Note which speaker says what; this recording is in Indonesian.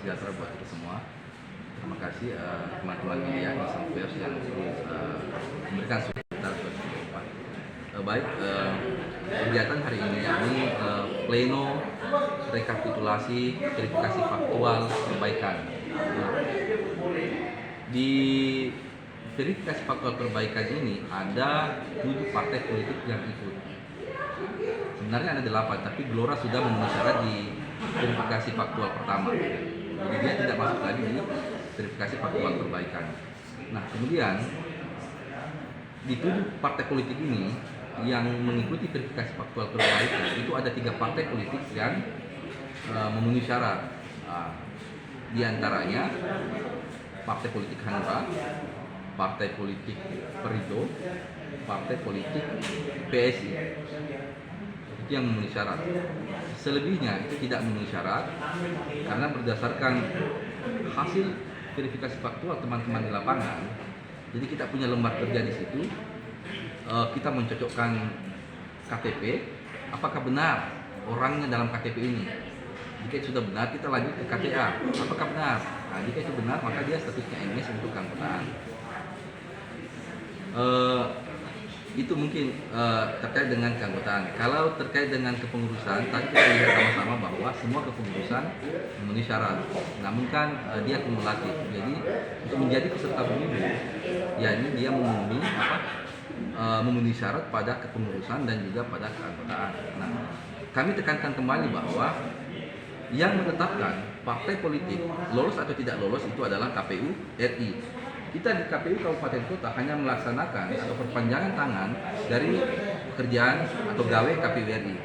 Speaker 1: sejahtera buat kita semua. Terima kasih teman-teman media Insan Pers yang memberikan sekitar 2024. Baik, kegiatan hari ini yakni pleno rekapitulasi verifikasi faktual perbaikan. Di verifikasi faktual perbaikan ini ada 7 partai politik yang ikut. Sebenarnya ada 8, tapi Gelora sudah memenuhi syarat di verifikasi faktual pertama. Jadi dia tidak masuk lagi di verifikasi faktual perbaikan. Nah, kemudian di 7 partai politik ini yang mengikuti verifikasi faktual perbaikan itu ada 3 partai politik yang memenuhi syarat. Di antaranya Partai Politik Hanura, Partai Politik Perindo, Partai Politik PSI. Itu yang memenuhi syarat. Selebihnya itu tidak memenuhi syarat karena berdasarkan hasil verifikasi faktual teman-teman di lapangan. Jadi kita punya lembar kerja di situ. Kita mencocokkan KTP, apakah benar orangnya dalam KTP ini. Jika itu sudah benar, kita lanjut ke KTA, apakah benar. Nah, jika itu benar, maka dia statusnya MS untuk keanggotaan. Itu mungkin terkait dengan keanggotaan. Kalau terkait dengan kepengurusan, tadi kita lihat sama-sama bahwa semua kepengurusan memenuhi syarat. Namun kan dia kumulatif. Jadi untuk menjadi peserta pemilu, yakni dia memenuhi syarat pada kepengurusan dan juga pada keanggotaan. Nah, kami tekankan kembali bahwa yang menetapkan partai politik lolos atau tidak lolos itu adalah KPU RI. Kita di KPU Kabupaten Kota hanya melaksanakan atau perpanjangan tangan dari pekerjaan atau gawe KPU RI.